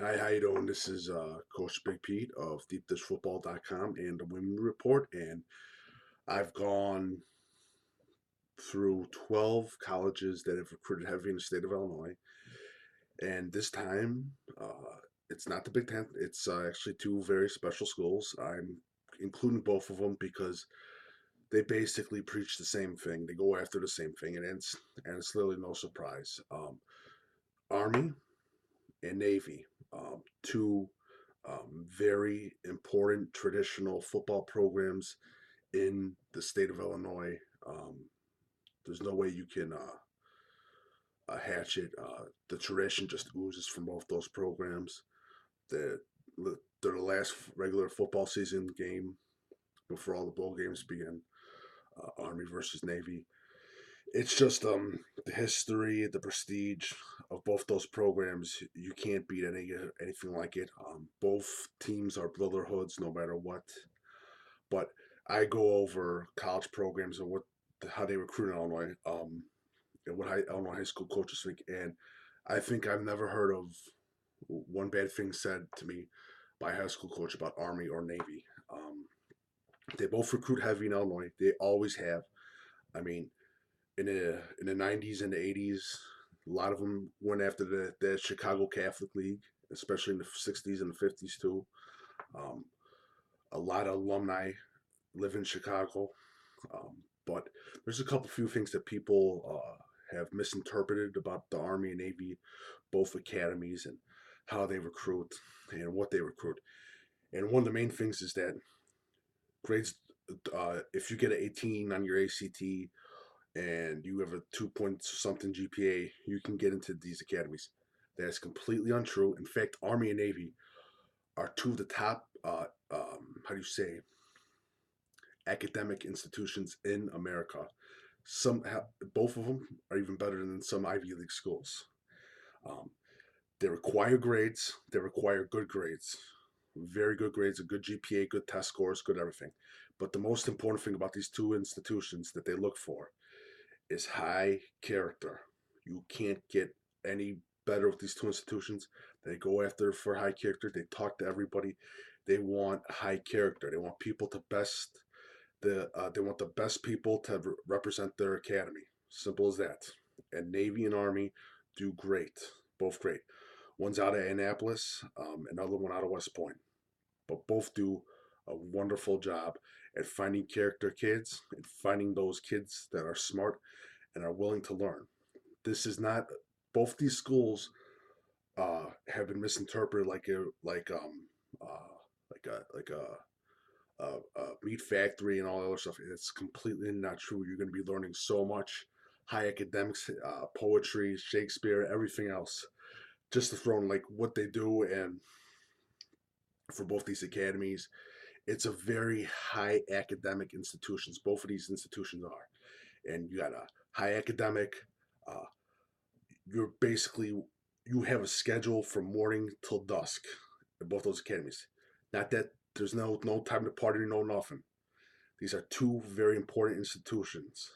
Hi, how you doing? This is Coach Big Pete of DeepDishFootball.com and the Women Report, and I've gone through 12 colleges that have recruited heavy in the state of Illinois, and this time it's not the Big Ten. It's actually two very special schools. I'm including both of them because they basically preach the same thing. They go after the same thing, and it's literally no surprise. Army and Navy, two very important traditional football programs in the state of Illinois. Um, there's no way you can hatch it. The tradition just oozes from both those programs. The, they're the last regular football season game before all the bowl games begin. Army versus Navy. It's just the history, the prestige of both those programs. You can't beat anything like it. Both teams are brotherhoods, no matter what. But I go over college programs and how they recruit in Illinois, and what Illinois high school coaches think. And I think I've never heard of one bad thing said to me by a high school coach about Army or Navy. They both recruit heavy in Illinois. They always have. I mean, in the 90s and the 80s, a lot of them went after the Chicago Catholic League, especially in the 60s and the 50s too. Um, a lot of alumni live in Chicago, but there's a couple few things that people have misinterpreted about the Army and Navy, both academies, and how they recruit and what they recruit. And one of the main things is that grades, if you get an 18 on your ACT and you have a 2 point something GPA, you can get into these academies. That's completely untrue. In fact, Army and Navy are two of the top, how do you say, academic institutions in America. Both of them are even better than some Ivy League schools. Um, they require grades. They require good grades, very good grades, a good GPA, good test scores, good everything. But the most important thing about these two institutions that they look for is high character. You can't get any better with these two institutions. They go after for high character. They talk to everybody. They want high character. They want people to best they want the best people to represent their academy. Simple as that. And Navy and Army do great, both great. One's out of Annapolis, another one out of West Point, but both do a wonderful job at finding character kids and finding those kids that are smart and are willing to learn. This is not both these schools have been misinterpreted like a meat factory and all that other stuff. It's completely not true. You're going to be learning so much high academics, poetry, Shakespeare, everything else. Just to throw in like what they do, and for both these academies, it's a very high academic institutions. Both of these institutions are, and you got a high academic. Uh, you're basically you have a schedule from morning till dusk at both those academies. Not that there's no time to party, no nothing. These are two very important institutions,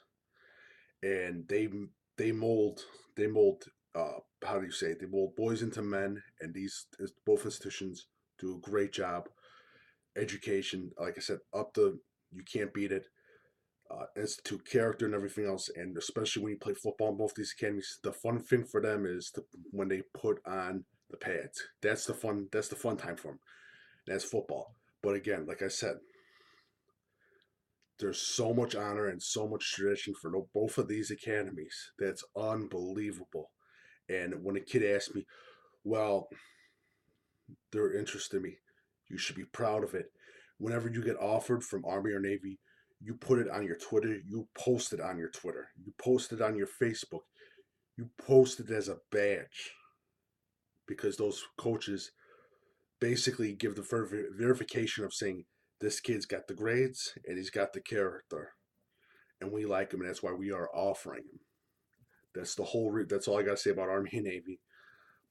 and they mold they mold how do you say it? They mold boys into men, and these both institutions do a great job. Education, like I said, up the you can't beat it. Institute character and everything else, and especially when you play football in both these academies, the fun thing for them is when they put on the pads. That's the fun. That's the fun time for them. That's football. But again, like I said, there's so much honor and so much tradition for both of these academies that's unbelievable. And when a kid asks me, well, they're interested in me, you should be proud of it. Whenever you get offered from Army or Navy, you put it on your Twitter, you post it on your Twitter, you post it on your Facebook, you post it as a badge because those coaches basically give the verification of saying this kid's got the grades and he's got the character and we like him and that's why we are offering him. That's all I got to say about Army and Navy.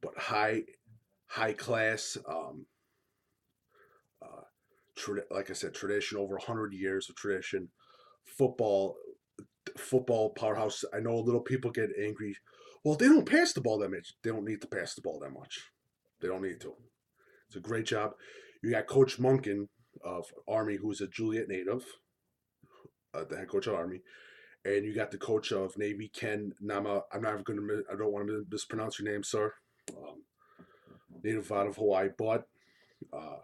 But high class, uh, like I said, tradition, over 100 years of tradition. Football, football powerhouse. I know little people get angry. Well, they don't pass the ball that much. They don't need to pass the ball that much. They don't need to. It's a great job. You got Coach Munkin of Army, who's a Juliet native, the head coach of Army, and you got the coach of Navy, Ken Nama. I'm not going to. I don't want to mispronounce your name, sir. Um, native out of Hawaii, but uh,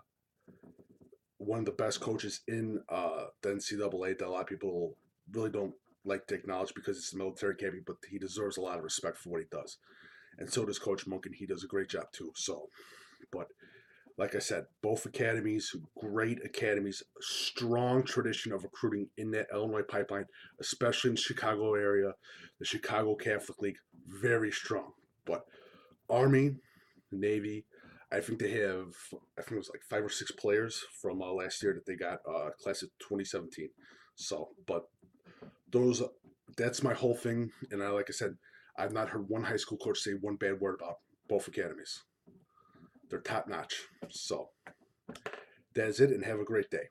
one of the best coaches in the NCAA that a lot of people really don't like to acknowledge because it's a military academy, but he deserves a lot of respect for what he does. And so does Coach Munkin. He does a great job too. So, but like I said, both academies, great academies, strong tradition of recruiting in that Illinois pipeline, especially in the Chicago area, the Chicago Catholic League, very strong. But Army, Navy, I think they have, I think it was like 5 or 6 players from last year that they got, class of 2017. So, but those, that's my whole thing. And like I said, I've not heard one high school coach say one bad word about both academies. They're top notch. So, that is it, and have a great day.